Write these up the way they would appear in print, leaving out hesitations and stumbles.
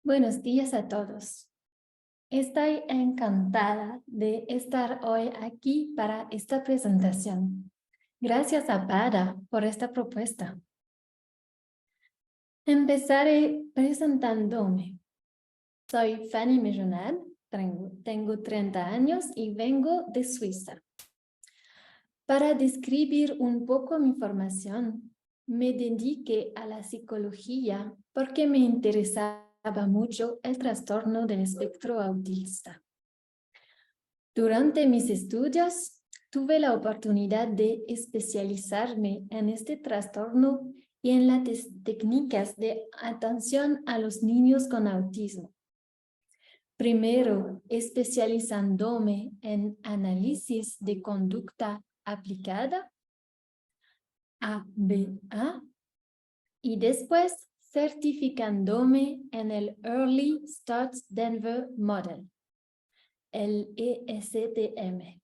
Buenos días a todos. Estoy encantada de estar hoy aquí para esta presentación. Gracias a Pada por esta propuesta. Empezaré presentándome. Soy Fanny Mejonal, tengo 30 años y vengo de Suiza. Para describir un poco mi formación, me dediqué a la psicología porque me interesaba mucho el trastorno del espectro autista. Durante mis estudios, tuve la oportunidad de especializarme en este trastorno y en las técnicas de atención a los niños con autismo. Primero, especializándome en análisis de conducta aplicada, ABA, y después certificándome en el Early Start Denver Model, el ESDM.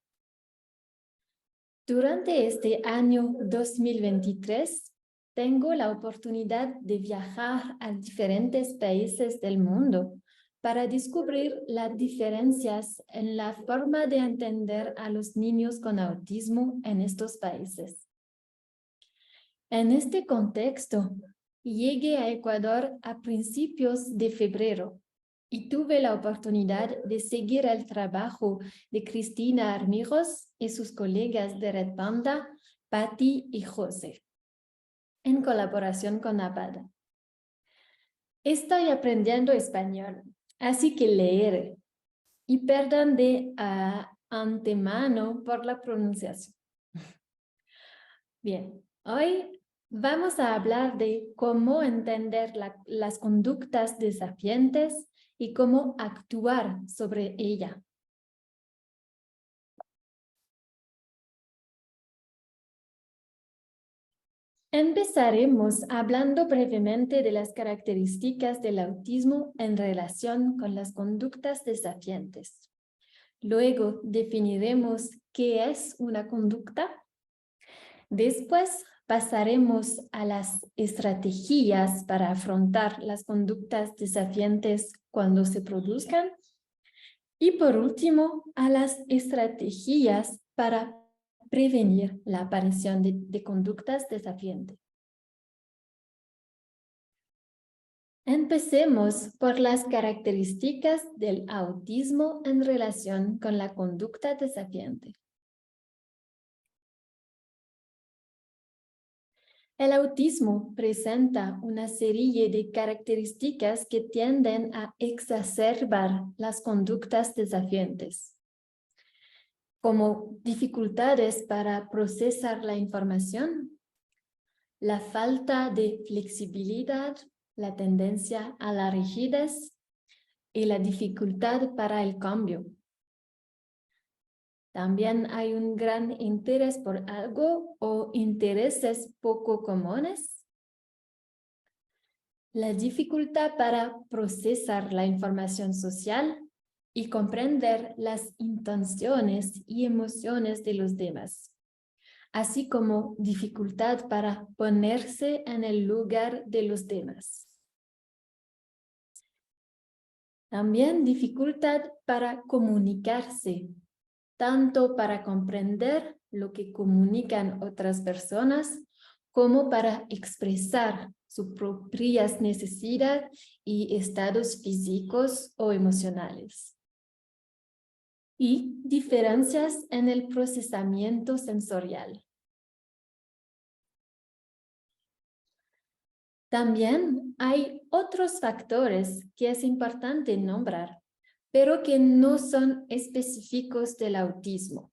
Durante este año 2023, tengo la oportunidad de viajar a diferentes países del mundo para descubrir las diferencias en la forma de entender a los niños con autismo en estos países. En este contexto, llegué a Ecuador a principios de febrero y tuve la oportunidad de seguir el trabajo de Cristina Armijos y sus colegas de Red Panda, Patti y José, en colaboración con APADA. Estoy aprendiendo español, así que leeré, y perdón de antemano por la pronunciación. Bien, hoy vamos a hablar de cómo entender las conductas desafiantes y cómo actuar sobre ella. Empezaremos hablando brevemente de las características del autismo en relación con las conductas desafiantes. Luego definiremos qué es una conducta. Después pasaremos a las estrategias para afrontar las conductas desafiantes cuando se produzcan. Y por último, a las estrategias para prevenir la aparición de conductas desafiantes. Empecemos por las características del autismo en relación con la conducta desafiante. El autismo presenta una serie de características que tienden a exacerbar las conductas desafiantes, como dificultades para procesar la información, la falta de flexibilidad, la tendencia a la rigidez y la dificultad para el cambio. También hay un gran interés por algo o intereses poco comunes. La dificultad para procesar la información social y comprender las intenciones y emociones de los demás, así como dificultad para ponerse en el lugar de los demás. También dificultad para comunicarse, tanto para comprender lo que comunican otras personas, como para expresar sus propias necesidades y estados físicos o emocionales. Y diferencias en el procesamiento sensorial. También hay otros factores que es importante nombrar, pero que no son específicos del autismo,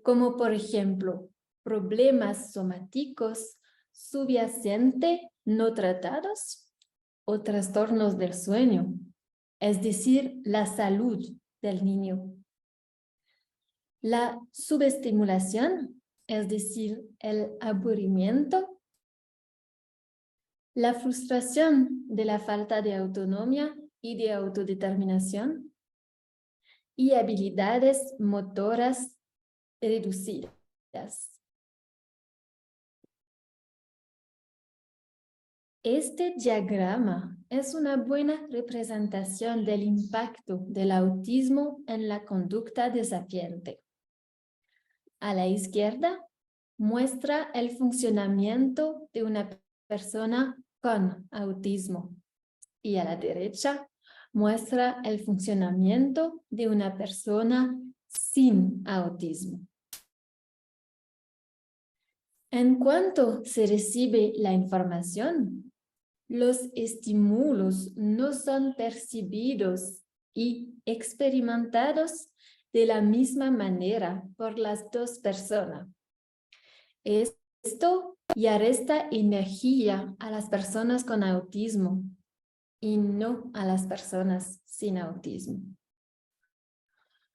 como por ejemplo, problemas somáticos subyacentes no tratados o trastornos del sueño, es decir, la salud del niño. La subestimulación, es decir, el aburrimiento. La frustración de la falta de autonomía y de autodeterminación. Y habilidades motoras reducidas. Este diagrama es una buena representación del impacto del autismo en la conducta desafiante. A la izquierda, muestra el funcionamiento de una persona con autismo y a la derecha muestra el funcionamiento de una persona sin autismo. En cuanto se recibe la información, los estímulos no son percibidos y experimentados de la misma manera por las dos personas. Esto ya resta energía a las personas con autismo y no a las personas sin autismo.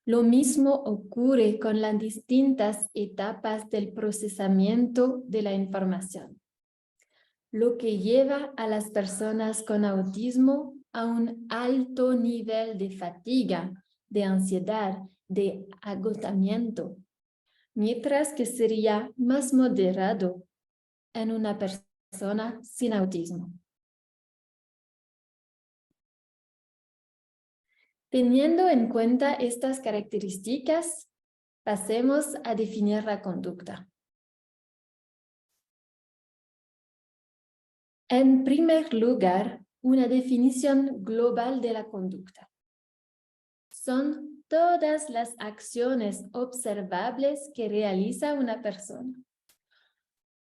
Lo mismo ocurre con las distintas etapas del procesamiento de la información, lo que lleva a las personas con autismo a un alto nivel de fatiga, de ansiedad, de agotamiento, mientras que sería más moderado en una persona sin autismo. Teniendo en cuenta estas características, pasemos a definir la conducta. En primer lugar, una definición global de la conducta. Son todas las acciones observables que realiza una persona.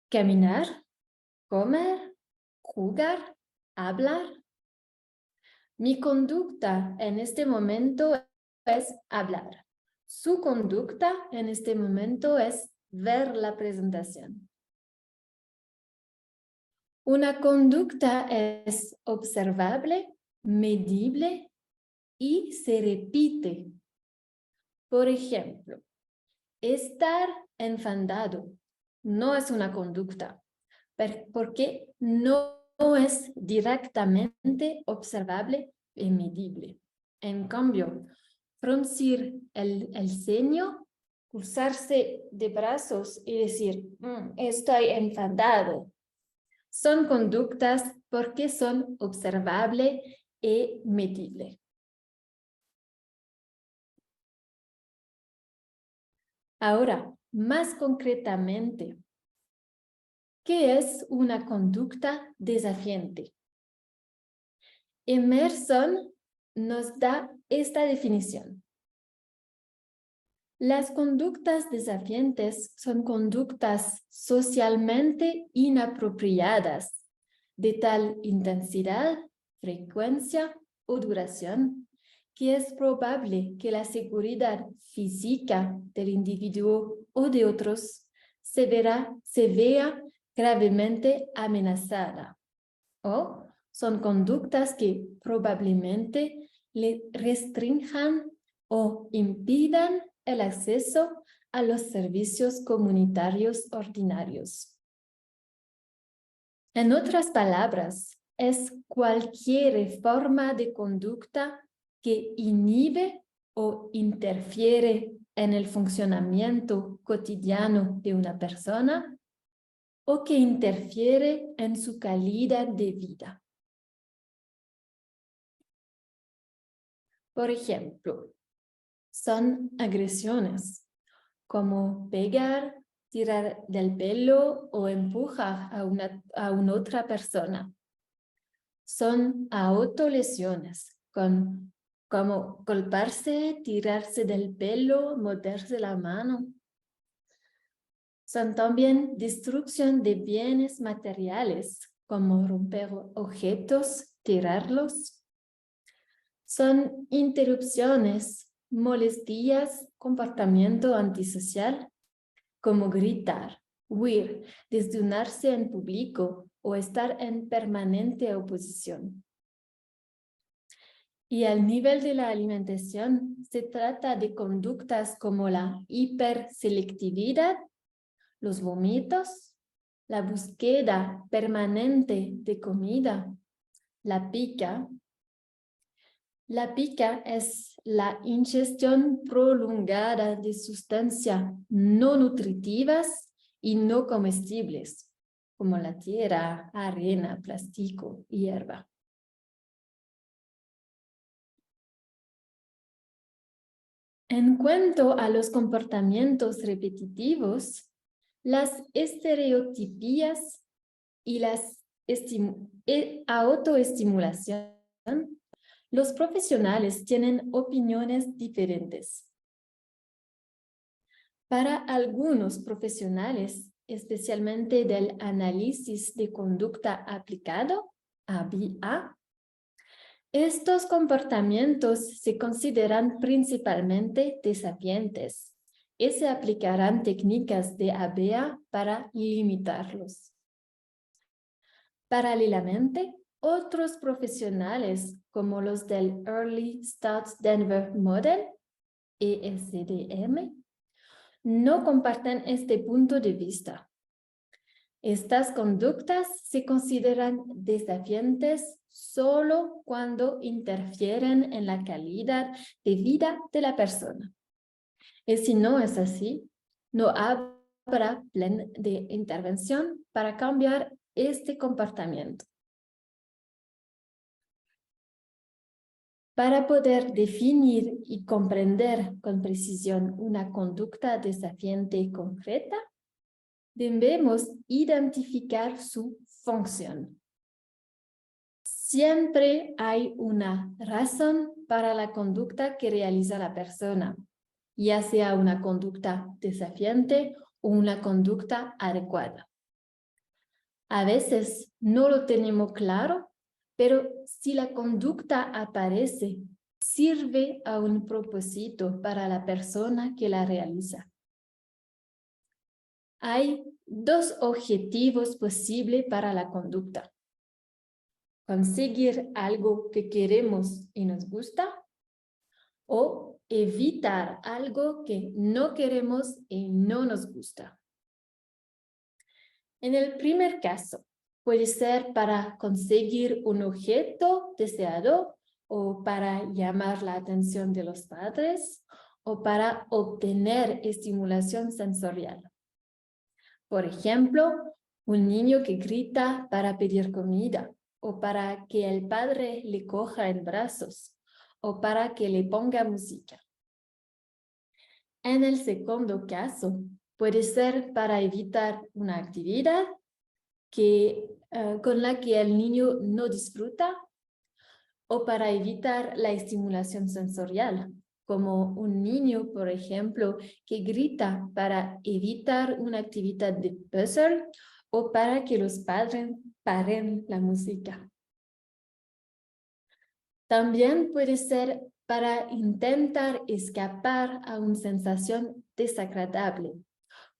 Caminar, comer, jugar, hablar. Mi conducta en este momento es hablar. Su conducta en este momento es ver la presentación. Una conducta es observable, medible y se repite. Por ejemplo, estar enfadado no es una conducta, porque no es directamente observable y medible. En cambio, fruncir el ceño, cruzarse de brazos y decir, estoy enfadado, son conductas porque son observables y medibles. Ahora, más concretamente, ¿qué es una conducta desafiante? Emerson nos da esta definición. Las conductas desafiantes son conductas socialmente inapropiadas de tal intensidad, frecuencia o duración que es probable que la seguridad física del individuo o de otros se vea gravemente amenazada. O son conductas que probablemente le restrinjan o impidan el acceso a los servicios comunitarios ordinarios. En otras palabras, es cualquier forma de conducta que inhibe o interfiere en el funcionamiento cotidiano de una persona o que interfiere en su calidad de vida. Por ejemplo, son agresiones como pegar, tirar del pelo o empujar a una otra persona. Son autolesiones como golpearse, tirarse del pelo, morderse la mano. Son también destrucción de bienes materiales como romper objetos, tirarlos. Son interrupciones, molestias, comportamiento antisocial, como gritar, huir, desnudarse en público o estar en permanente oposición. Y al nivel de la alimentación, se trata de conductas como la hiperselectividad, los vómitos, la búsqueda permanente de comida, la pica. La pica es la ingestión prolongada de sustancias no nutritivas y no comestibles, como la tierra, arena, plástico y hierba. En cuanto a los comportamientos repetitivos, las estereotipías y la autoestimulación, los profesionales tienen opiniones diferentes. Para algunos profesionales, especialmente del análisis de conducta aplicado, ABA, estos comportamientos se consideran principalmente desafiantes y se aplicarán técnicas de ABA para limitarlos. Paralelamente, otros profesionales, como los del Early Start Denver Model, ESDM, no comparten este punto de vista. Estas conductas se consideran desafiantes solo cuando interfieren en la calidad de vida de la persona. Y si no es así, no habrá plan de intervención para cambiar este comportamiento. Para poder definir y comprender con precisión una conducta desafiante concreta, debemos identificar su función. Siempre hay una razón para la conducta que realiza la persona, ya sea una conducta desafiante o una conducta adecuada. A veces no lo tenemos claro, pero si la conducta aparece, sirve a un propósito para la persona que la realiza. Hay dos objetivos posibles para la conducta: conseguir algo que queremos y nos gusta, o evitar algo que no queremos y no nos gusta. En el primer caso, puede ser para conseguir un objeto deseado, o para llamar la atención de los padres, o para obtener estimulación sensorial. Por ejemplo, un niño que grita para pedir comida, o para que el padre le coja en brazos, o para que le ponga música. En el segundo caso, puede ser para evitar una actividad con la que el niño no disfruta, o para evitar la estimulación sensorial, como un niño, por ejemplo, que grita para evitar una actividad de puzzle o para que los padres paren la música. También puede ser para intentar escapar a una sensación desagradable,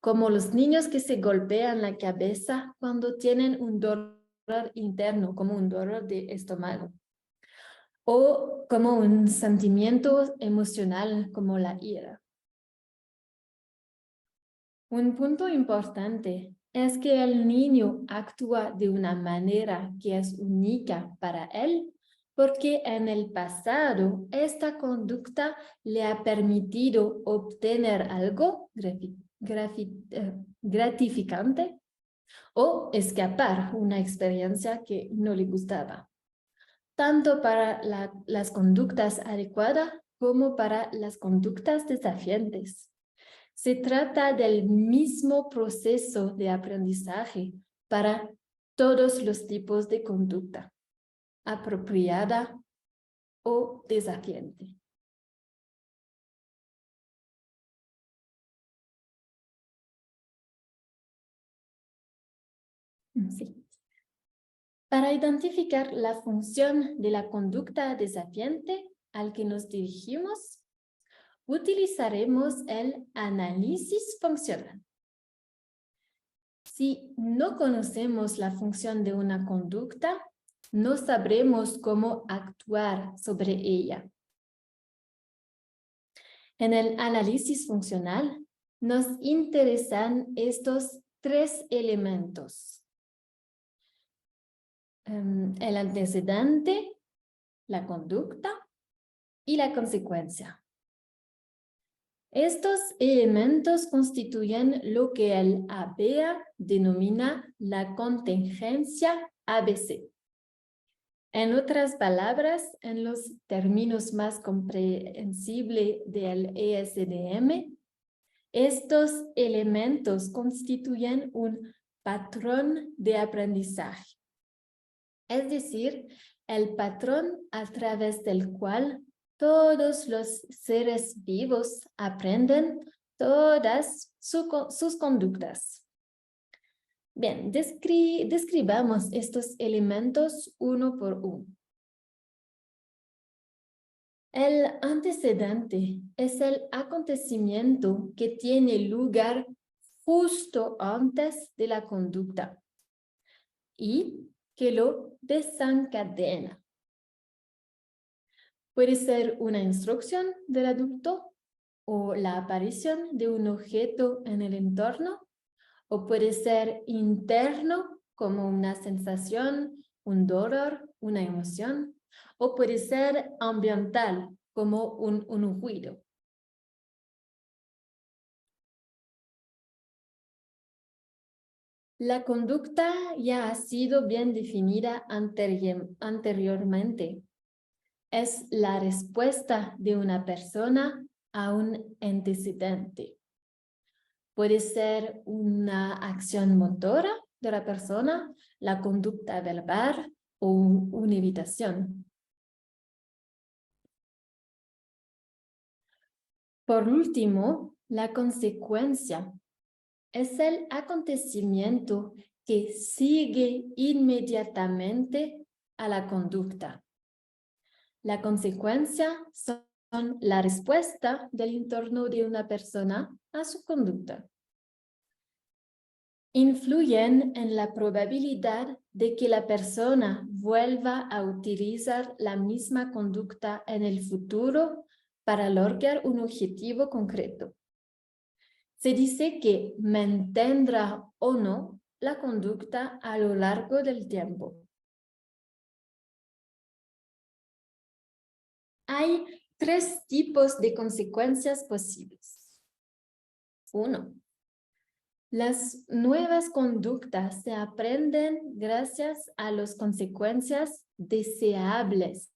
como los niños que se golpean la cabeza cuando tienen un dolor interno, como un dolor de estómago, o como un sentimiento emocional como la ira. Un punto importante es que el niño actúa de una manera que es única para él, porque en el pasado esta conducta le ha permitido obtener algo gratificante o escapar una experiencia que no le gustaba, tanto para las conductas adecuadas como para las conductas desafiantes. Se trata del mismo proceso de aprendizaje para todos los tipos de conducta, apropiada o desafiante. Sí. Para identificar la función de la conducta desafiante al que nos dirigimos, utilizaremos el análisis funcional. Si no conocemos la función de una conducta, no sabremos cómo actuar sobre ella. En el análisis funcional, nos interesan estos tres elementos: el antecedente, la conducta y la consecuencia. Estos elementos constituyen lo que el ABA denomina la contingencia ABC. En otras palabras, en los términos más comprensibles del ESDM, estos elementos constituyen un patrón de aprendizaje, es decir, el patrón a través del cual todos los seres vivos aprenden todas sus conductas. Bien, describamos estos elementos uno por uno. El antecedente es el acontecimiento que tiene lugar justo antes de la conducta y que lo desencadena. Puede ser una instrucción del adulto o la aparición de un objeto en el entorno, o puede ser interno como una sensación, un dolor, una emoción, o puede ser ambiental como un ruido. La conducta ya ha sido bien definida anteriormente. Es la respuesta de una persona a un antecedente. Puede ser una acción motora de la persona, la conducta verbal o una evitación. Por último, la consecuencia es el acontecimiento que sigue inmediatamente a la conducta. La consecuencia son la respuesta del entorno de una persona a su conducta. Influyen en la probabilidad de que la persona vuelva a utilizar la misma conducta en el futuro para lograr un objetivo concreto. Se dice que mantendrá o no la conducta a lo largo del tiempo. Hay 3 tipos de consecuencias posibles. 1. Las nuevas conductas se aprenden gracias a las consecuencias deseables,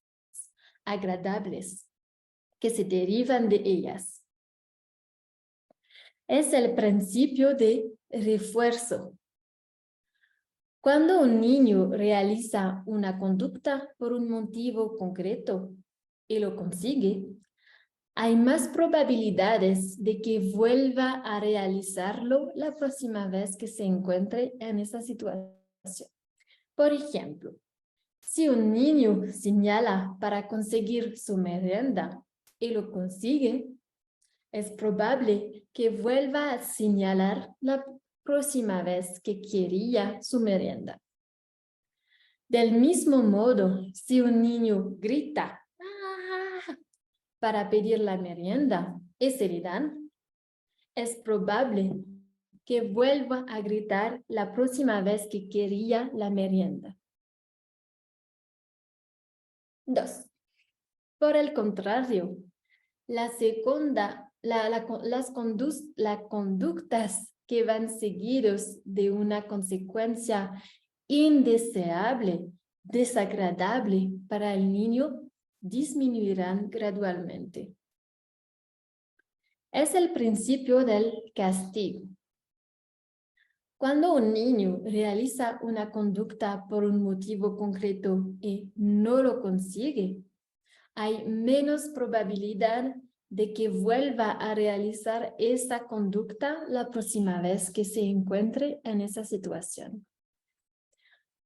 agradables, que se derivan de ellas. Es el principio de refuerzo. Cuando un niño realiza una conducta por un motivo concreto y lo consigue, hay más probabilidades de que vuelva a realizarlo la próxima vez que se encuentre en esa situación. Por ejemplo, si un niño señala para conseguir su merienda y lo consigue, es probable que vuelva a señalar la próxima vez que quería su merienda. Del mismo modo, si un niño grita para pedir la merienda y se le dan, es probable que vuelva a gritar la próxima vez que quería la merienda. 2. Por el contrario, las conductas que van seguidos de una consecuencia indeseable, desagradable para el niño, disminuirán gradualmente. Es el principio del castigo. Cuando un niño realiza una conducta por un motivo concreto y no lo consigue, hay menos probabilidad de que vuelva a realizar esa conducta la próxima vez que se encuentre en esa situación.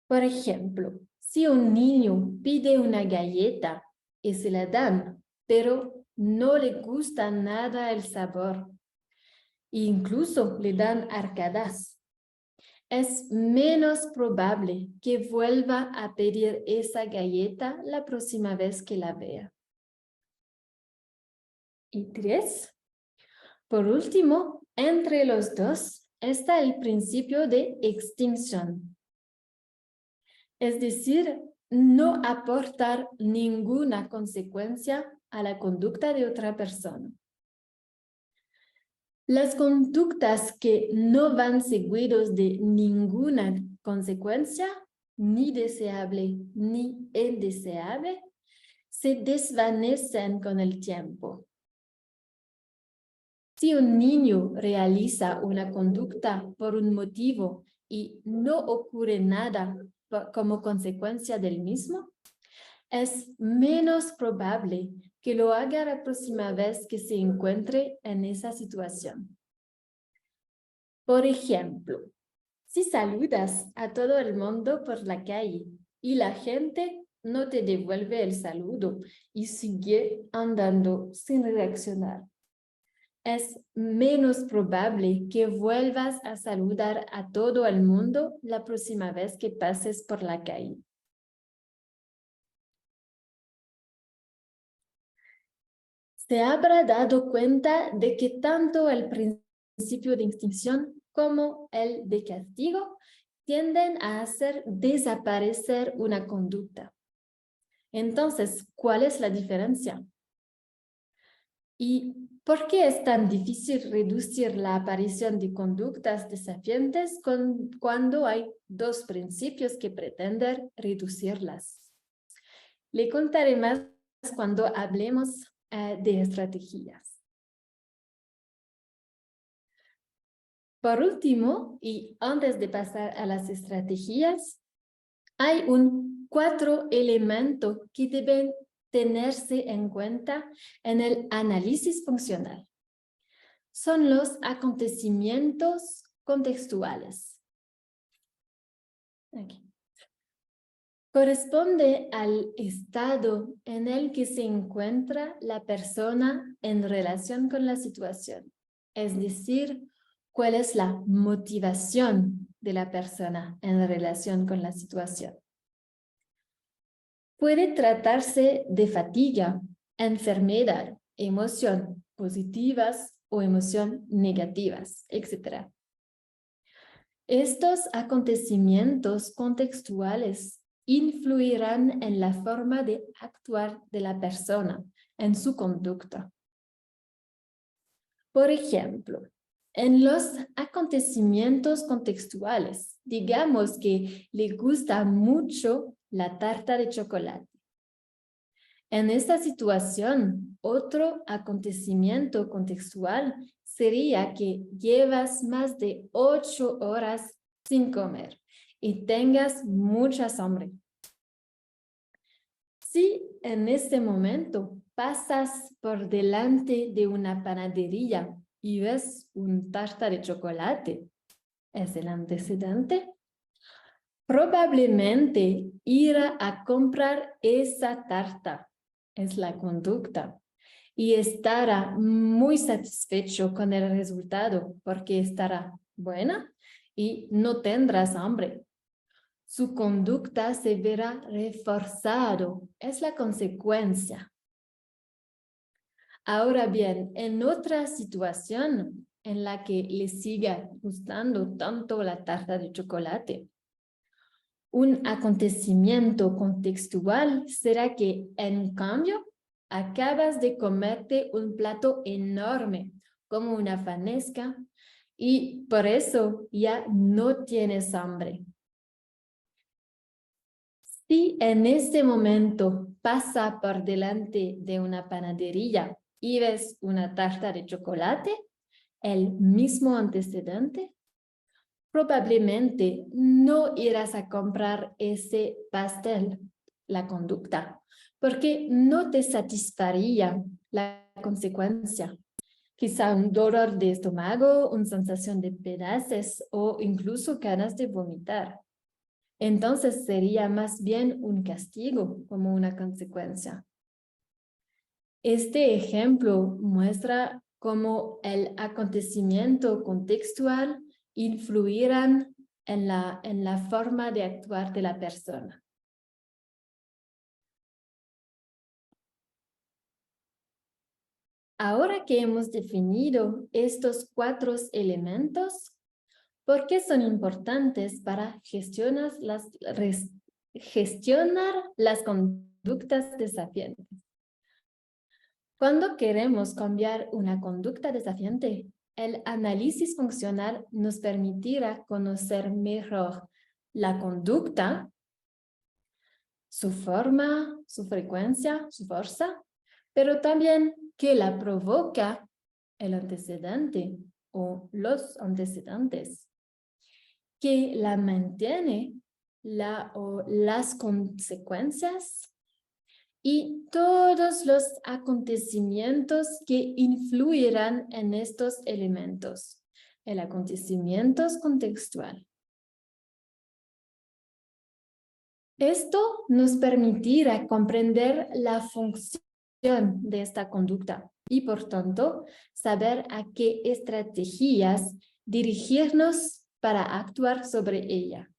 Por ejemplo, si un niño pide una galleta y se la dan, pero no le gusta nada el sabor, e incluso le dan arcadas, es menos probable que vuelva a pedir esa galleta la próxima vez que la vea. Y 3. Por último, entre los dos está el principio de extinción. Es decir, no aportar ninguna consecuencia a la conducta de otra persona. Las conductas que no van seguidos de ninguna consecuencia ni deseable ni indeseable, se desvanecen con el tiempo. Si un niño realiza una conducta por un motivo y no ocurre nada como consecuencia del mismo, es menos probable que lo haga la próxima vez que se encuentre en esa situación. Por ejemplo, si saludas a todo el mundo por la calle y la gente no te devuelve el saludo y sigue andando sin reaccionar, es menos probable que vuelvas a saludar a todo el mundo la próxima vez que pases por la calle. Se habrá dado cuenta de que tanto el principio de extinción como el de castigo tienden a hacer desaparecer una conducta. Entonces, ¿cuál es la diferencia? ¿Y por qué es tan difícil reducir la aparición de conductas desafiantes cuando hay dos principios que pretenden reducirlas? Le contaré más cuando hablemos de estrategias. Por último, y antes de pasar a las estrategias, hay 4 elementos que deben tenerse en cuenta en el análisis funcional. Son los acontecimientos contextuales. Aquí. Corresponde al estado en el que se encuentra la persona en relación con la situación. Es decir, cuál es la motivación de la persona en relación con la situación. Puede tratarse de fatiga, enfermedad, emoción positivas o emoción negativas, etc. Estos acontecimientos contextuales influirán en la forma de actuar de la persona, en su conducta. Por ejemplo, en los acontecimientos contextuales, digamos que le gusta mucho la tarta de chocolate. En esta situación, otro acontecimiento contextual sería que llevas más de 8 horas sin comer y tengas mucha hambre. Si en este momento pasas por delante de una panadería y ves un tarta de chocolate, ¿es el antecedente? Probablemente irá a comprar esa tarta, es la conducta, y estará muy satisfecho con el resultado porque estará buena y no tendrás hambre. Su conducta se verá reforzado, es la consecuencia. Ahora bien, en otra situación en la que le siga gustando tanto la tarta de chocolate, un acontecimiento contextual será que, en cambio, acabas de comerte un plato enorme, como una fanesca, y por eso ya no tienes hambre. Si en este momento pasa por delante de una panadería y ves una tarta de chocolate, el mismo antecedente, probablemente no irás a comprar ese pastel, la conducta, porque no te satisfaría la consecuencia. Quizá un dolor de estómago, una sensación de pedazos o incluso ganas de vomitar. Entonces sería más bien un castigo como una consecuencia. Este ejemplo muestra cómo el acontecimiento contextual influirán en la forma de actuar de la persona. Ahora que hemos definido estos 4 elementos, ¿por qué son importantes para gestionar las conductas desafiantes? Cuando queremos cambiar una conducta desafiante, el análisis funcional nos permitirá conocer mejor la conducta su forma, su frecuencia, su fuerza, pero también qué la provoca el antecedente o los antecedentes, que la mantiene o las consecuencias y todos los acontecimientos que influirán en estos elementos. El acontecimiento contextual. Esto nos permitirá comprender la función de esta conducta y, por tanto, saber a qué estrategias dirigirnos para actuar sobre ella.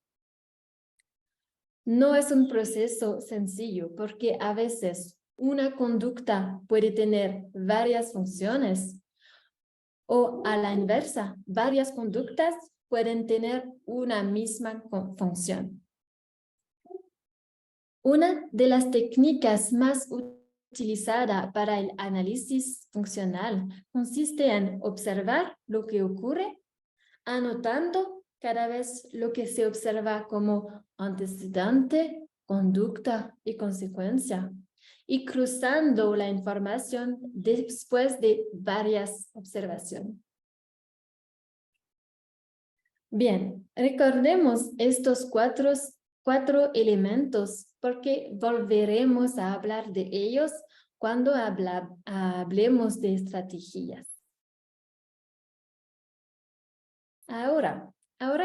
No es un proceso sencillo porque a veces una conducta puede tener varias funciones o a la inversa, varias conductas pueden tener una misma función. Una de las técnicas más utilizada para el análisis funcional consiste en observar lo que ocurre, anotando cada vez lo que se observa como antecedente, conducta y consecuencia, y cruzando la información después de varias observaciones. Bien, recordemos estos cuatro elementos porque volveremos a hablar de ellos cuando hablemos de estrategias. Ahora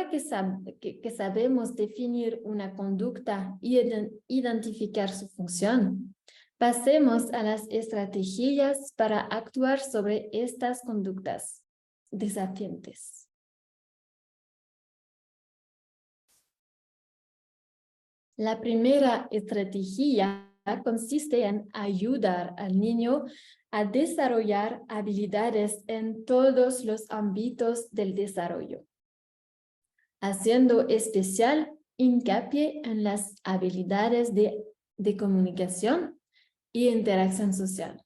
que sabemos definir una conducta y identificar su función, pasemos a las estrategias para actuar sobre estas conductas desafiantes. La primera estrategia consiste en ayudar al niño a desarrollar habilidades en todos los ámbitos del desarrollo, haciendo especial hincapié en las habilidades de comunicación y interacción social.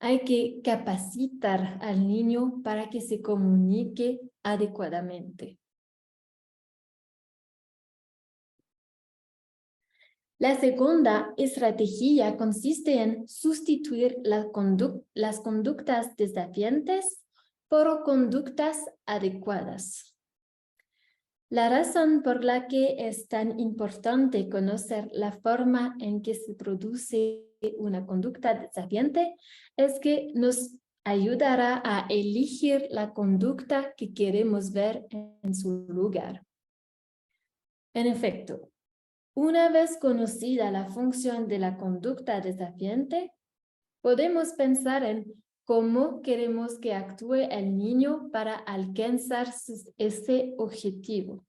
Hay que capacitar al niño para que se comunique adecuadamente. La segunda estrategia consiste en sustituir las conductas desafiantes por conductas adecuadas. La razón por la que es tan importante conocer la forma en que se produce una conducta desafiante es que nos ayudará a elegir la conducta que queremos ver en su lugar. En efecto, una vez conocida la función de la conducta desafiante, podemos pensar en cómo queremos que actúe el niño para alcanzar ese objetivo.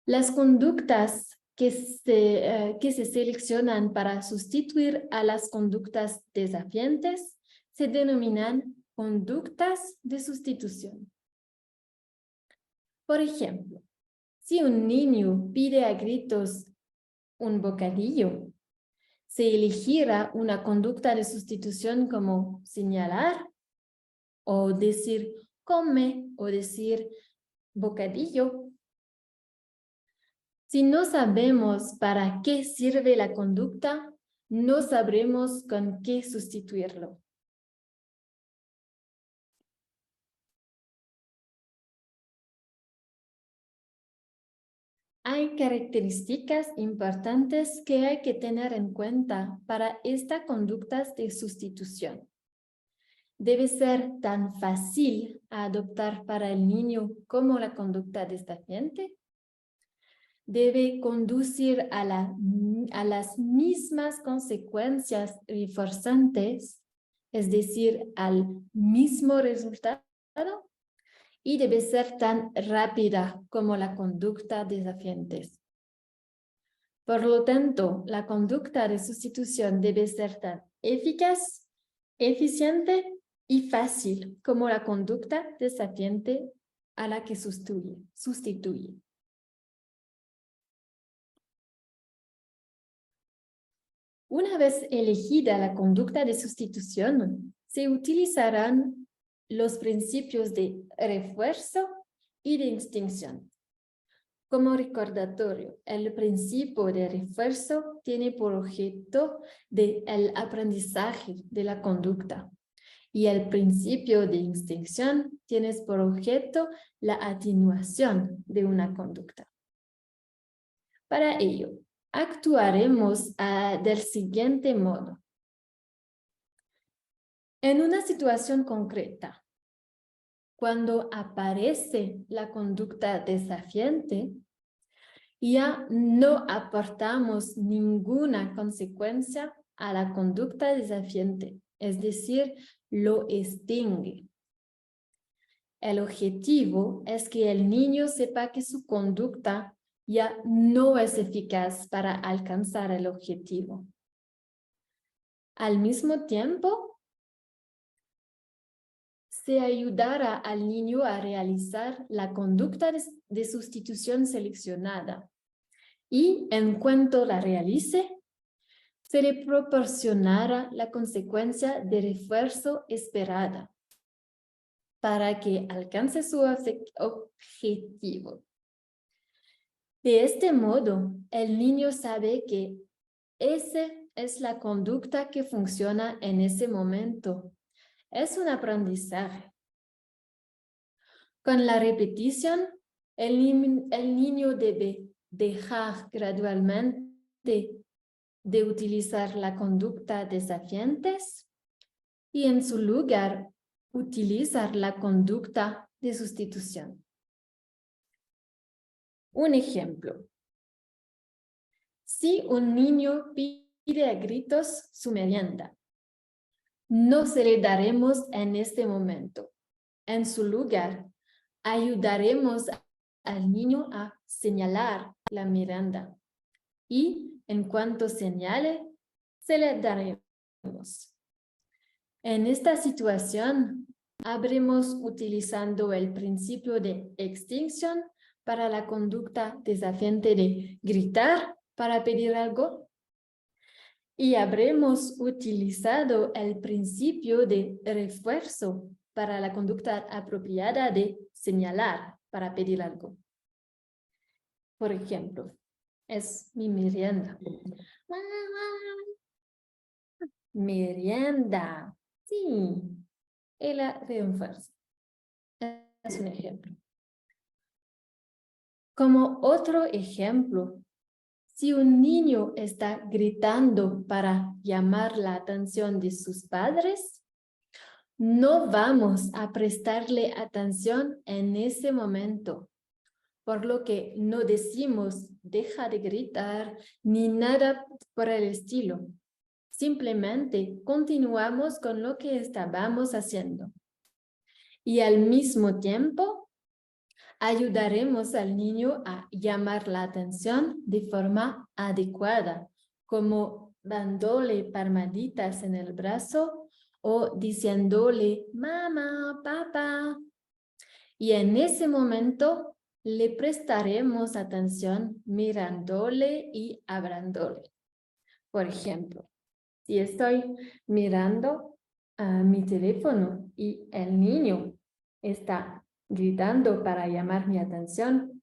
Las conductas que se seleccionan para sustituir a las conductas desafiantes se denominan conductas de sustitución. Por ejemplo, si un niño pide a gritos un bocadillo, se elegirá una conducta de sustitución como señalar o decir come o decir bocadillo. Si no sabemos para qué sirve la conducta, no sabremos con qué sustituirlo. Hay características importantes que hay que tener en cuenta para esta conducta de sustitución. Debe ser tan fácil adoptar para el niño como la conducta desafiante. Debe conducir a las mismas consecuencias reforzantes, es decir, al mismo resultado. Y debe ser tan rápida como la conducta desafiante. Por lo tanto, la conducta de sustitución debe ser tan eficaz, eficiente y fácil como la conducta desafiante a la que sustituye. Una vez elegida la conducta de sustitución, se utilizarán los principios de refuerzo y de extinción. Como recordatorio, el principio de refuerzo tiene por objeto el aprendizaje de la conducta y el principio de extinción tiene por objeto la atenuación de una conducta. Para ello, actuaremos del siguiente modo. En una situación concreta, cuando aparece la conducta desafiante, ya no aportamos ninguna consecuencia a la conducta desafiante, es decir, lo extingue. El objetivo es que el niño sepa que su conducta ya no es eficaz para alcanzar el objetivo. Al mismo tiempo, se ayudará al niño a realizar la conducta de sustitución seleccionada y, en cuanto la realice, se le proporcionará la consecuencia de refuerzo esperada para que alcance su objetivo. De este modo, el niño sabe que esa es la conducta que funciona en ese momento. Es un aprendizaje. Con la repetición, el niño debe dejar gradualmente de utilizar la conducta desafiantes y en su lugar utilizar la conducta de sustitución. Un ejemplo. Si un niño pide a gritos su merienda, no se le daremos en este momento. En su lugar, ayudaremos al niño a señalar la merienda y en cuanto señale, se le daremos. En esta situación, habremos utilizando el principio de extinción para la conducta desafiante de gritar para pedir algo y habremos utilizado el principio de refuerzo para la conducta apropiada de señalar para pedir algo. Por ejemplo, es mi merienda. Merienda. Sí, y la refuerzo. Es un ejemplo. Como otro ejemplo, si un niño está gritando para llamar la atención de sus padres, no vamos a prestarle atención en ese momento, por lo que no decimos deja de gritar ni nada por el estilo. Simplemente continuamos con lo que estábamos haciendo. Y al mismo tiempo, ayudaremos al niño a llamar la atención de forma adecuada, como dándole palmaditas en el brazo o diciéndole mamá, papá. Y en ese momento le prestaremos atención mirándole y hablándole. Por ejemplo, si estoy mirando a mi teléfono y el niño está gritando para llamar mi atención,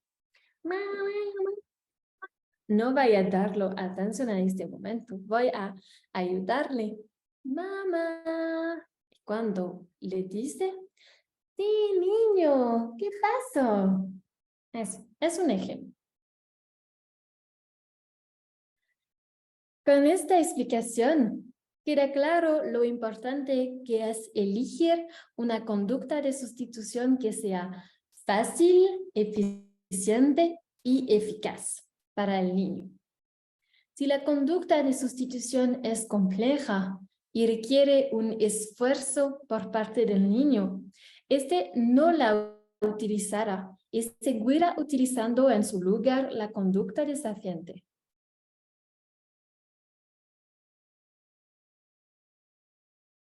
no voy a darle atención en este momento. Voy a ayudarle. Mamá. Cuando le dice, sí, niño, ¿qué pasó? Es un ejemplo. Con esta explicación, queda claro lo importante que es elegir una conducta de sustitución que sea fácil, eficiente y eficaz para el niño. Si la conducta de sustitución es compleja y requiere un esfuerzo por parte del niño, este no la utilizará y seguirá utilizando en su lugar la conducta desafiante.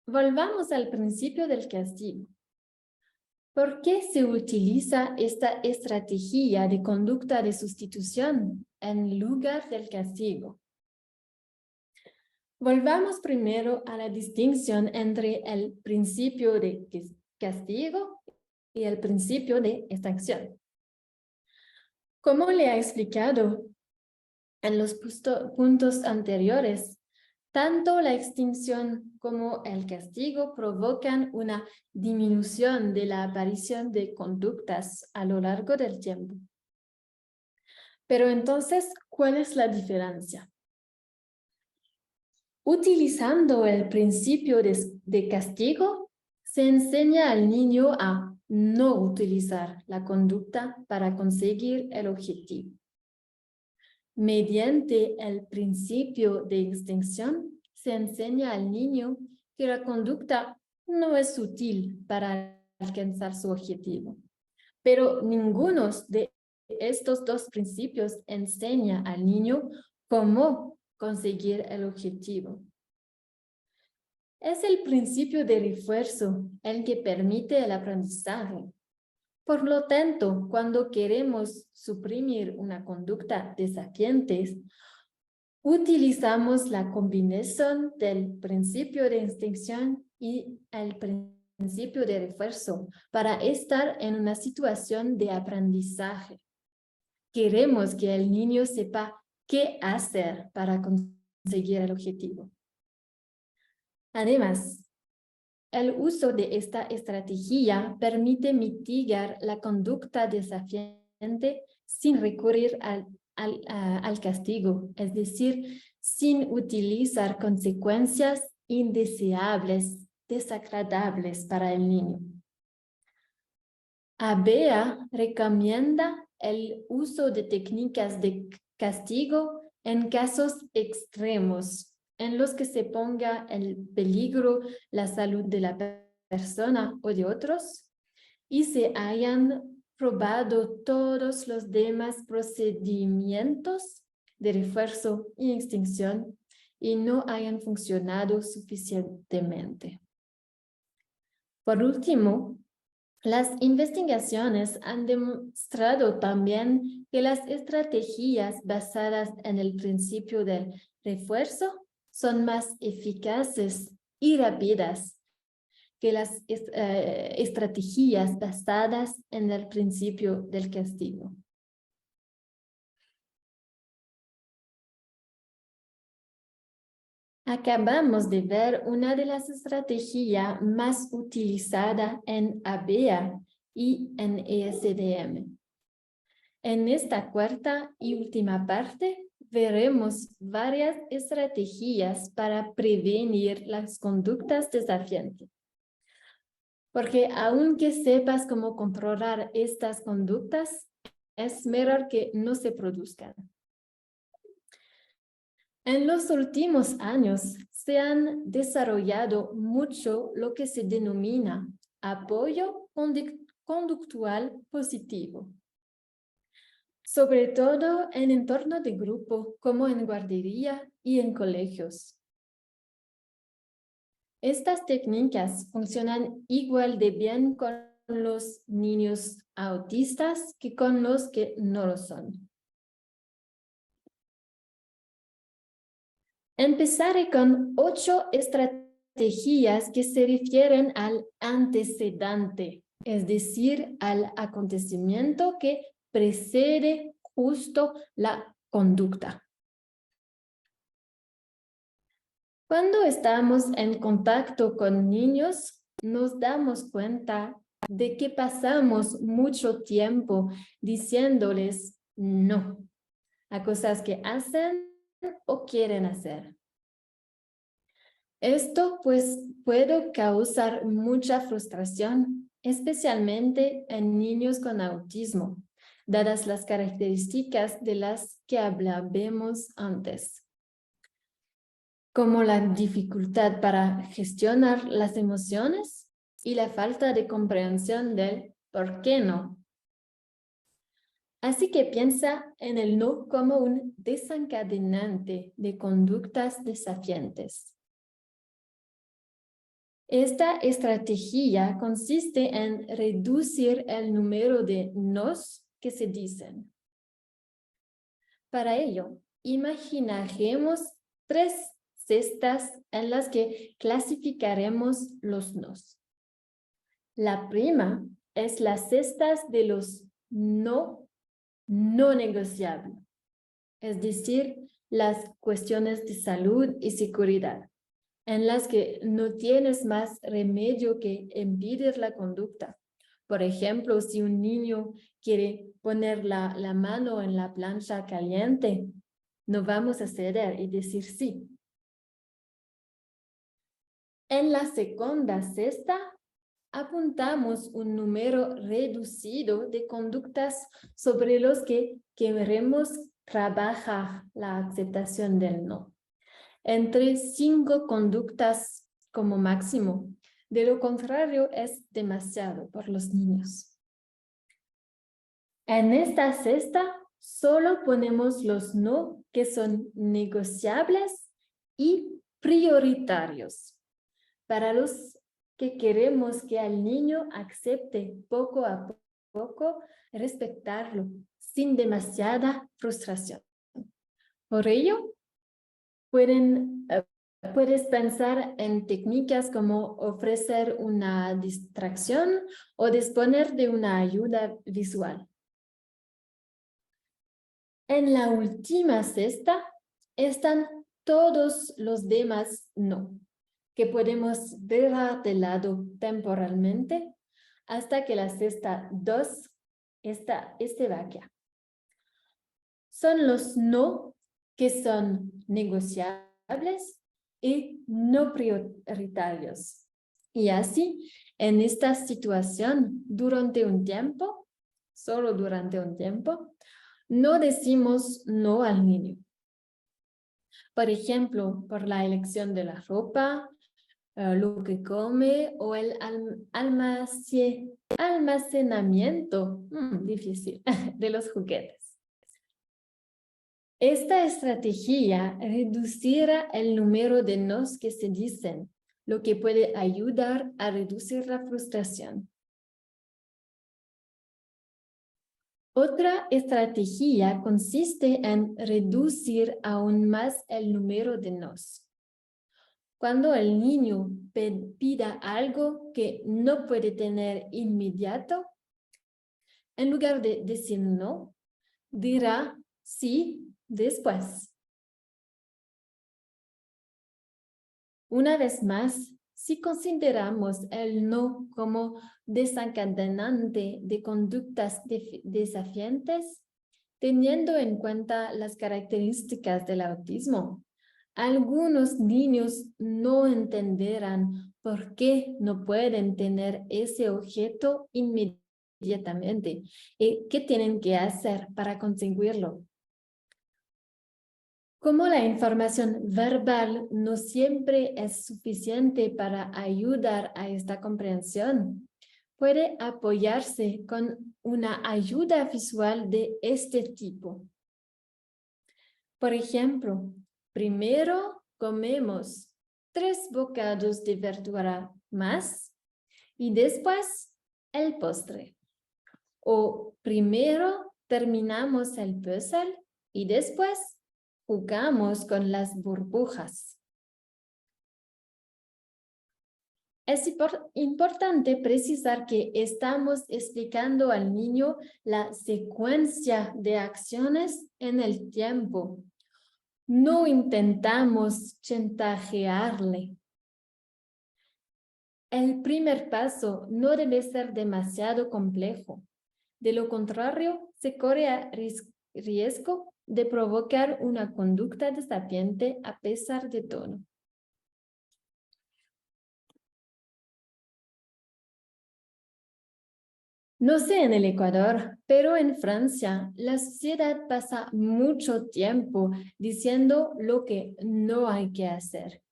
Volvamos al principio del castigo. ¿Por qué se utiliza esta estrategia de conducta de sustitución en lugar del castigo? Volvamos primero a la distinción entre el principio de castigo y el principio de extinción. Como le he explicado en los puntos anteriores, tanto la extinción como el castigo provocan una disminución de la aparición de conductas a lo largo del tiempo. Pero entonces, ¿cuál es la diferencia? Utilizando el principio de castigo, se enseña al niño a no utilizar la conducta para conseguir el objetivo. Mediante el principio de extinción, se enseña al niño que la conducta no es útil para alcanzar su objetivo. Pero ninguno de estos dos principios enseña al niño cómo conseguir el objetivo. Es el principio de refuerzo el que permite el aprendizaje. Por lo tanto, cuando queremos suprimir una conducta desafiante, utilizamos la combinación del principio de extinción y el principio de refuerzo para estar en una situación de aprendizaje. Queremos que el niño sepa qué hacer para conseguir el objetivo. Además, el uso de esta estrategia permite mitigar la conducta desafiante sin recurrir al castigo, es decir, sin utilizar consecuencias indeseables, desagradables para el niño. ABEA recomienda el uso de técnicas de castigo en casos extremos, en los que se ponga en peligro la salud de la persona o de otros, y se hayan probado todos los demás procedimientos de refuerzo y extinción y no hayan funcionado suficientemente. Por último, las investigaciones han demostrado también que las estrategias basadas en el principio del refuerzo son más eficaces y rápidas que las estrategias basadas en el principio del castigo. Acabamos de ver una de las estrategias más utilizadas en ABEA y en ESDM. En esta cuarta y última parte, veremos varias estrategias para prevenir las conductas desafiantes. Porque aunque sepas cómo controlar estas conductas, es mejor que no se produzcan. En los últimos años se han desarrollado mucho lo que se denomina apoyo conductual positivo, sobre todo en entornos de grupo como en guardería y en colegios. Estas técnicas funcionan igual de bien con los niños autistas que con los que no lo son. Empezaré con 8 estrategias que se refieren al antecedente, es decir, al acontecimiento que precede justo la conducta. Cuando estamos en contacto con niños, nos damos cuenta de que pasamos mucho tiempo diciéndoles no a cosas que hacen o quieren hacer. Esto pues puede causar mucha frustración, especialmente en niños con autismo, dadas las características de las que hablábamos antes, como la dificultad para gestionar las emociones y la falta de comprensión del ¿por qué no? Así que piensa en el no como un desencadenante de conductas desafiantes. Esta estrategia consiste en reducir el número de nos que se dicen. Para ello, imaginaremos 3 cestas en las que clasificaremos los nos. La prima es la cesta de los no no negociable, es decir, las cuestiones de salud y seguridad, en las que no tienes más remedio que impedir la conducta. Por ejemplo, si un niño quiere poner la mano en la plancha caliente, no vamos a ceder y decir sí. En la segunda cesta, apuntamos un número reducido de conductas sobre los que queremos trabajar la aceptación del no. Entre 5 conductas como máximo. De lo contrario, es demasiado por los niños. En esta cesta, solo ponemos los no que son negociables y prioritarios. Para los que queremos que al niño acepte poco a poco, respetarlo sin demasiada frustración. Por ello, puedes pensar en técnicas como ofrecer una distracción o disponer de una ayuda visual. En la última cesta están todos los demás no, que podemos dejar de lado temporalmente hasta que la cesta 2 esté vacía. Son los no que son negociables y no prioritarios. Y así, en esta situación, durante un tiempo, solo durante un tiempo, no decimos no al niño. Por ejemplo, por la elección de la ropa, lo que come o el almacenamiento, difícil, de los juguetes. Esta estrategia reducirá el número de nos que se dicen, lo que puede ayudar a reducir la frustración. Otra estrategia consiste en reducir aún más el número de nos. Cuando el niño pida algo que no puede tener inmediato, en lugar de decir no, dirá sí después. Una vez más, si consideramos el no como desencadenante de conductas desafiantes, teniendo en cuenta las características del autismo, algunos niños no entenderán por qué no pueden tener ese objeto inmediatamente y qué tienen que hacer para conseguirlo. Como la información verbal no siempre es suficiente para ayudar a esta comprensión, puede apoyarse con una ayuda visual de este tipo. Por ejemplo, primero comemos 3 bocados de verdura más y después el postre. O primero terminamos el puzzle y después jugamos con las burbujas. Es importante precisar que estamos explicando al niño la secuencia de acciones en el tiempo. No intentamos chantajearle. El primer paso no debe ser demasiado complejo. De lo contrario, se corre riesgo de provocar una conducta desafiante a pesar de todo. No sé en el Ecuador, pero en Francia la sociedad pasa mucho tiempo diciendo lo que no hay que hacer.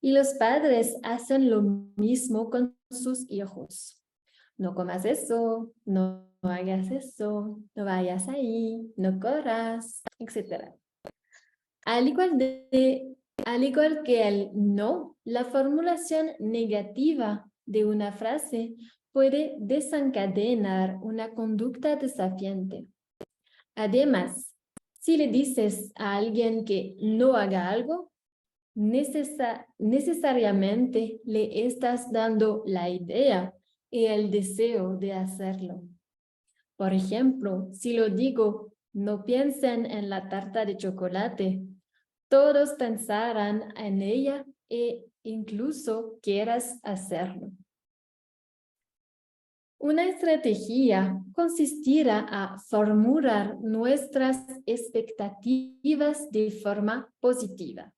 Y los padres hacen lo mismo con sus hijos. No comas eso, no hagas eso, no vayas ahí, no corras, etc. Al igual que el no, la formulación negativa de una frase puede desencadenar una conducta desafiante. Además, si le dices a alguien que no haga algo, necesariamente le estás dando la idea y el deseo de hacerlo. Por ejemplo, si lo digo, no piensen en la tarta de chocolate, todos pensarán en ella e incluso quieras hacerlo. Una estrategia consistirá a formular nuestras expectativas de forma positiva.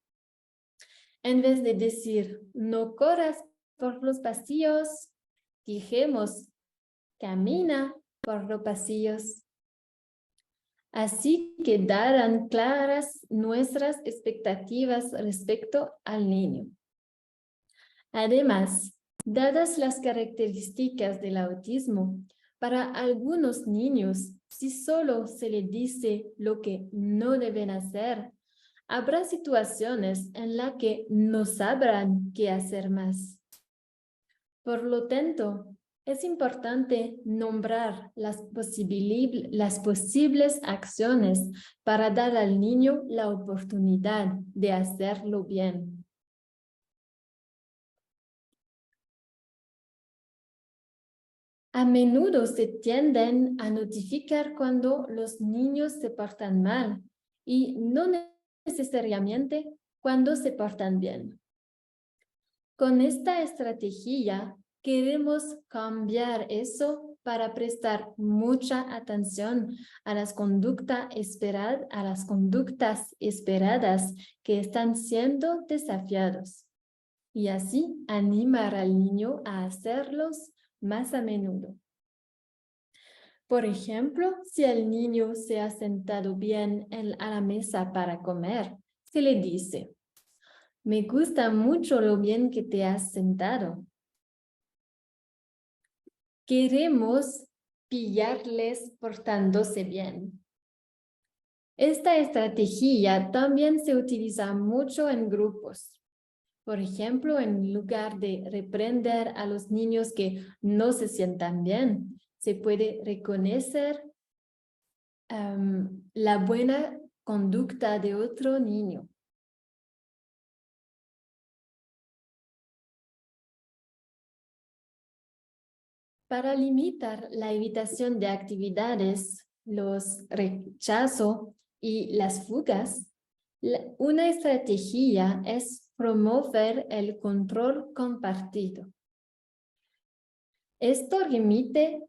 En vez de decir, no corras por los pasillos, dijimos, camina por los pasillos. Así quedarán claras nuestras expectativas respecto al niño. Además, dadas las características del autismo, para algunos niños, si solo se les dice lo que no deben hacer, habrá situaciones en las que no sabrán qué hacer más. Por lo tanto, es importante nombrar las posibles acciones para dar al niño la oportunidad de hacerlo bien. A menudo se tienden a notificar cuando los niños se portan mal y no necesariamente cuando se portan bien. Con esta estrategia queremos cambiar eso para prestar mucha atención a las conductas esperadas que están siendo desafiados y así animar al niño a hacerlos más a menudo. Por ejemplo, si el niño se ha sentado bien a la mesa para comer, se le dice: me gusta mucho lo bien que te has sentado. Queremos pillarles portándose bien. Esta estrategia también se utiliza mucho en grupos. Por ejemplo, en lugar de reprender a los niños que no se sientan bien, se puede reconocer la buena conducta de otro niño. Para limitar la evitación de actividades, los rechazos y las fugas, una estrategia es promover el control compartido. Esto remite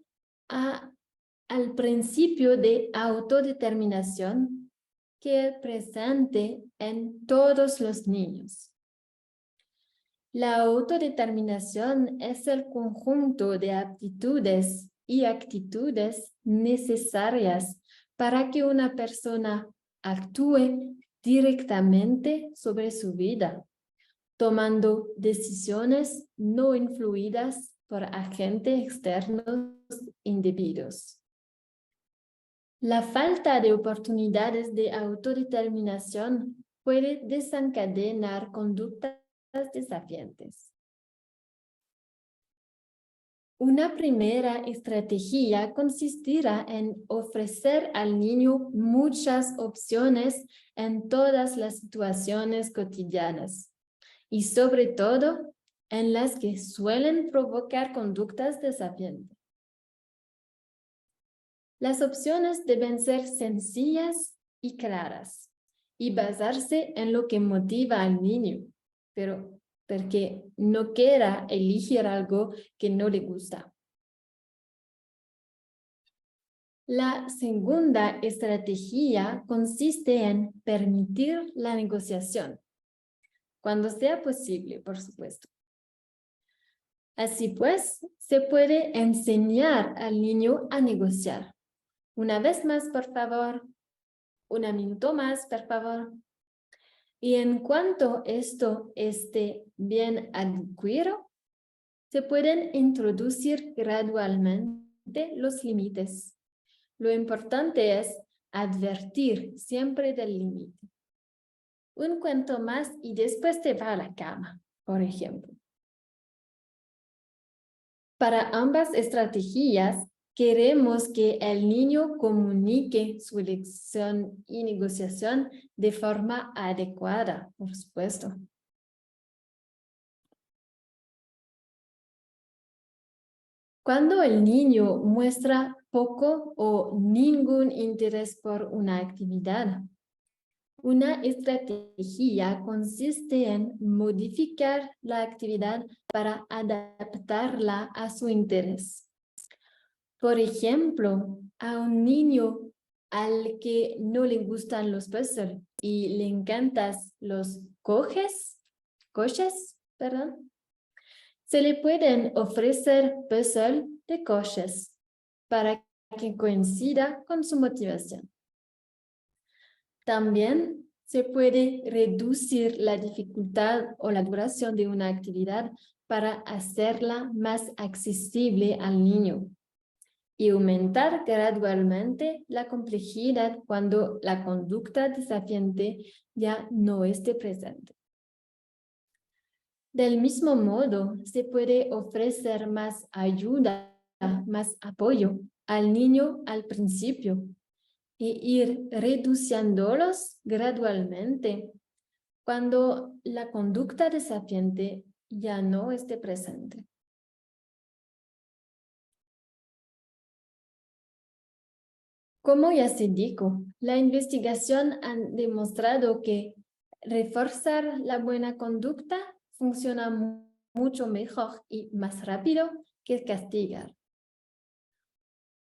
al principio de autodeterminación que es presente en todos los niños. La autodeterminación es el conjunto de aptitudes y actitudes necesarias para que una persona actúe directamente sobre su vida, tomando decisiones no influidas por agentes externos indebidos. La falta de oportunidades de autodeterminación puede desencadenar conductas desafiantes. Una primera estrategia consistirá en ofrecer al niño muchas opciones en todas las situaciones cotidianas y sobre todo en las que suelen provocar conductas desafiantes. Las opciones deben ser sencillas y claras y basarse en lo que motiva al niño, pero porque no quiera elegir algo que no le gusta. La segunda estrategia consiste en permitir la negociación, cuando sea posible, por supuesto. Así pues, se puede enseñar al niño a negociar. Una vez más, por favor. Un minuto más, por favor. Y en cuanto esto esté bien adquirido, se pueden introducir gradualmente los límites. Lo importante es advertir siempre del límite. Un cuento más y después te va a la cama, por ejemplo. Para ambas estrategias, queremos que el niño comunique su elección y negociación de forma adecuada, por supuesto. Cuando el niño muestra poco o ningún interés por una actividad, una estrategia consiste en modificar la actividad para adaptarla a su interés. Por ejemplo, a un niño al que no le gustan los puzzles y le encantan los coches, se le pueden ofrecer puzzles de coches para que coincida con su motivación. También se puede reducir la dificultad o la duración de una actividad para hacerla más accesible al niño y aumentar gradualmente la complejidad cuando la conducta desafiante ya no esté presente. Del mismo modo, se puede ofrecer más ayuda, más apoyo al niño al principio e ir reduciéndolos gradualmente cuando la conducta desafiante ya no esté presente. Como ya se dijo, la investigación ha demostrado que reforzar la buena conducta funciona mucho mejor y más rápido que castigar.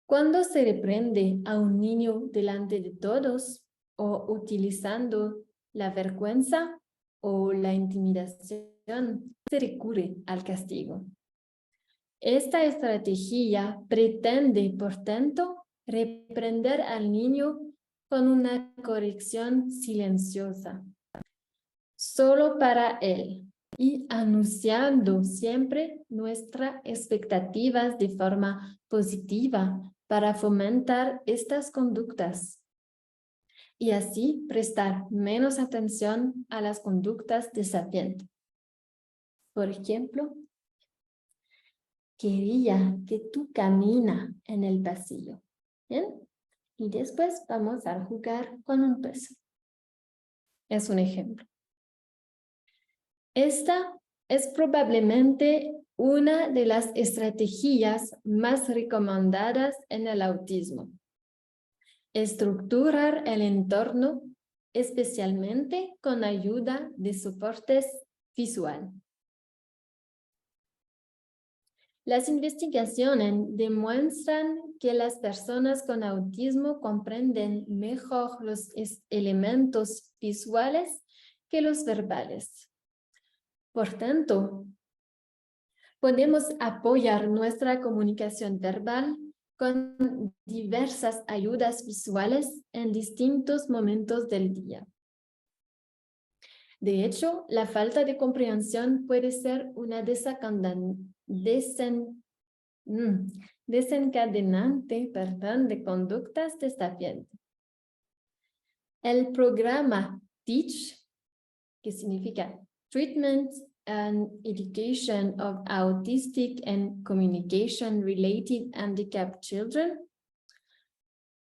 Cuando se reprende a un niño delante de todos o utilizando la vergüenza o la intimidación, se recurre al castigo. Esta estrategia pretende, por tanto, reprender al niño con una corrección silenciosa, solo para él, y anunciando siempre nuestras expectativas de forma positiva para fomentar estas conductas y así prestar menos atención a las conductas desafiantes. Por ejemplo, quería que tú camina en el pasillo. ¿Bien? Y después vamos a jugar con un pez. Es un ejemplo. Esta es probablemente una de las estrategias más recomendadas en el autismo. Estructurar el entorno, especialmente con ayuda de soportes visuales. Las investigaciones demuestran que las personas con autismo comprenden mejor los elementos visuales que los verbales. Por tanto, podemos apoyar nuestra comunicación verbal con diversas ayudas visuales en distintos momentos del día. De hecho, la falta de comprensión puede ser una desencadenante de conductas desafiantes. El programa TEACH, que significa Treatment and Education of Autistic and Communication-Related Handicapped Children,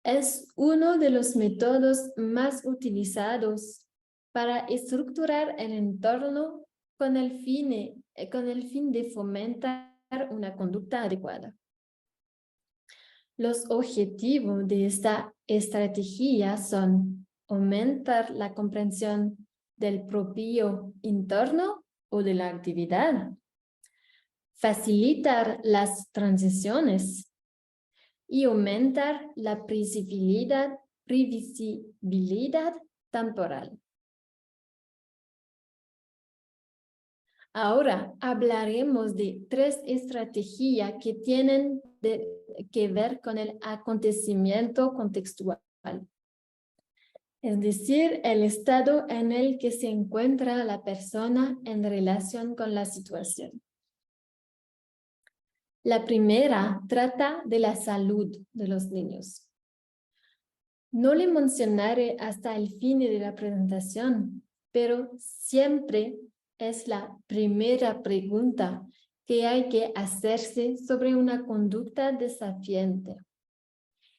es uno de los métodos más utilizados para estructurar el entorno con el fin de fomentar una conducta adecuada. Los objetivos de esta estrategia son aumentar la comprensión del propio entorno o de la actividad, facilitar las transiciones y aumentar la previsibilidad temporal. Ahora hablaremos de 3 estrategias que tienen que ver con el acontecimiento contextual, es decir, el estado en el que se encuentra la persona en relación con la situación. La primera trata de la salud de los niños. No le mencionaré hasta el fin de la presentación, pero siempre es la primera pregunta que hay que hacerse sobre una conducta desafiante.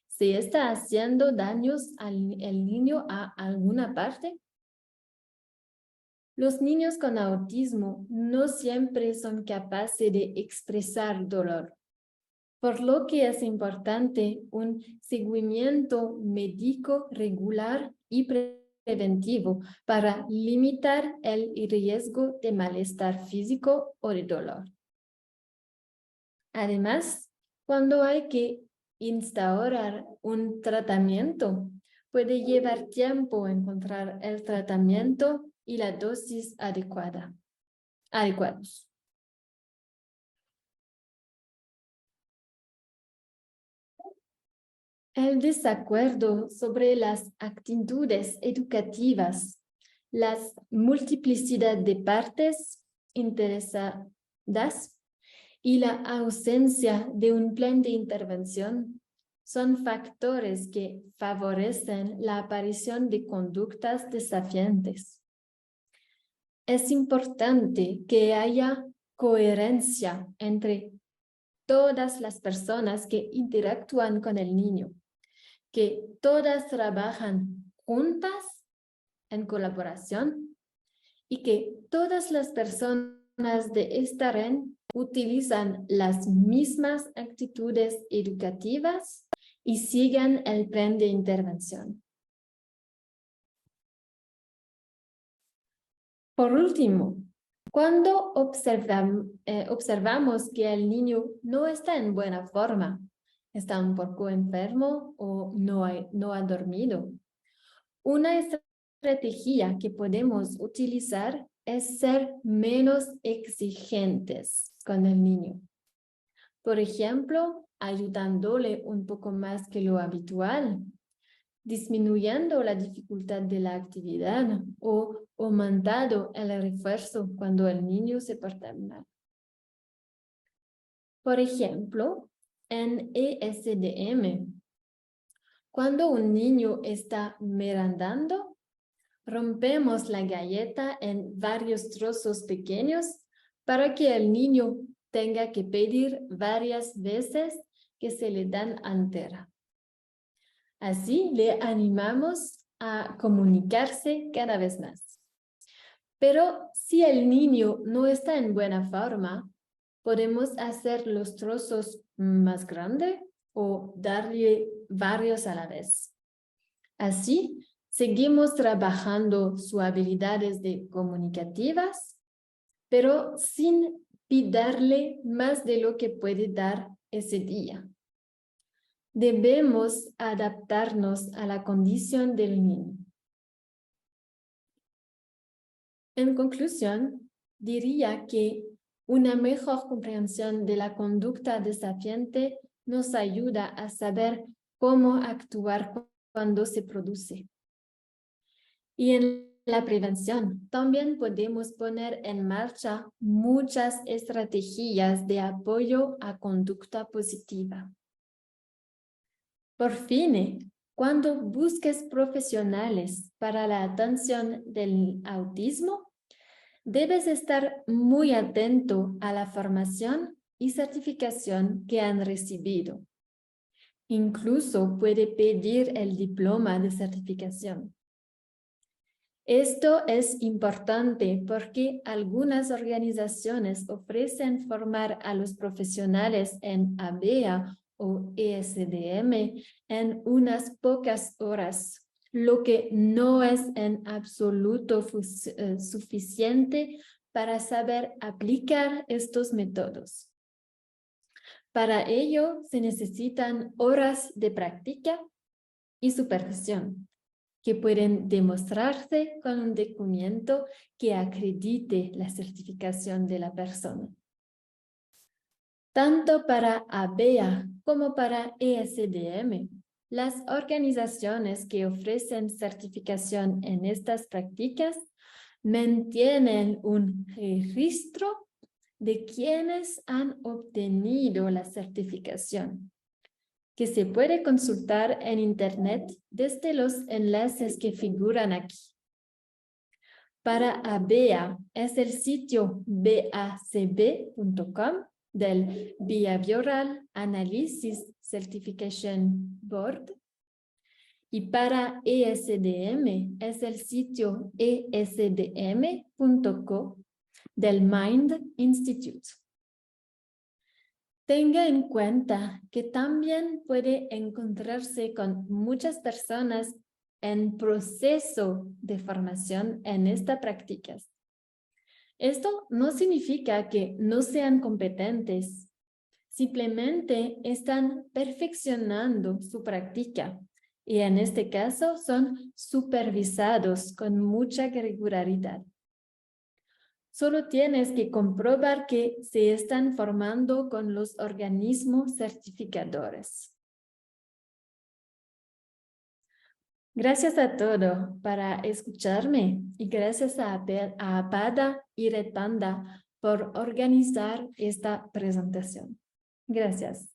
¿Se está haciendo daños al niño a alguna parte? Los niños con autismo no siempre son capaces de expresar dolor. por lo que es importante un seguimiento médico regular y preventivo para limitar el riesgo de malestar físico o de dolor. Además, cuando hay que instaurar un tratamiento, puede llevar tiempo encontrar el tratamiento y la dosis adecuados. El desacuerdo sobre las actitudes educativas, la multiplicidad de partes interesadas y la ausencia de un plan de intervención son factores que favorecen la aparición de conductas desafiantes. Es importante que haya coherencia entre todas las personas que interactúan con el niño, que todas trabajan juntas en colaboración y que todas las personas de esta red utilizan las mismas actitudes educativas y sigan el plan de intervención. Por último, cuando observamos que el niño no está en buena forma, está un poco enfermo o no ha dormido, una estrategia que podemos utilizar es ser menos exigentes con el niño. Por ejemplo, ayudándole un poco más que lo habitual, disminuyendo la dificultad de la actividad o aumentando el refuerzo cuando el niño se porta mal. Por ejemplo, en ESDM, cuando un niño está merendando, rompemos la galleta en varios trozos pequeños para que el niño tenga que pedir varias veces que se le dan entera. Así le animamos a comunicarse cada vez más. Pero si el niño no está en buena forma, podemos hacer los trozos más grandes o darle varios a la vez. Así, seguimos trabajando sus habilidades comunicativas, pero sin pedirle más de lo que puede dar ese día. Debemos adaptarnos a la condición del niño. En conclusión, diría que una mejor comprensión de la conducta desafiante nos ayuda a saber cómo actuar cuando se produce. Y en la prevención también podemos poner en marcha muchas estrategias de apoyo a conducta positiva. Por fin, cuando busques profesionales para la atención del autismo, debes estar muy atento a la formación y certificación que han recibido. Incluso puede pedir el diploma de certificación. Esto es importante porque algunas organizaciones ofrecen formar a los profesionales en ABEA o ESDM en unas pocas horas, lo que no es en absoluto suficiente para saber aplicar estos métodos. Para ello se necesitan horas de práctica y supervisión, que pueden demostrarse con un documento que acredite la certificación de la persona. Tanto para ABEA como para ESDM, las organizaciones que ofrecen certificación en estas prácticas mantienen un registro de quienes han obtenido la certificación, que se puede consultar en Internet desde los enlaces que figuran aquí. Para ABEA es el sitio bacb.com del Behavioral Analysis Certification Board y para ESDM es el sitio esdm.co del Mind Institute. Tenga en cuenta que también puede encontrarse con muchas personas en proceso de formación en estas prácticas. Esto no significa que no sean competentes, simplemente están perfeccionando su práctica y en este caso son supervisados con mucha regularidad. Solo tienes que comprobar que se están formando con los organismos certificadores. Gracias a todos para escucharme y gracias a Pada y Red Panda por organizar esta presentación. Gracias.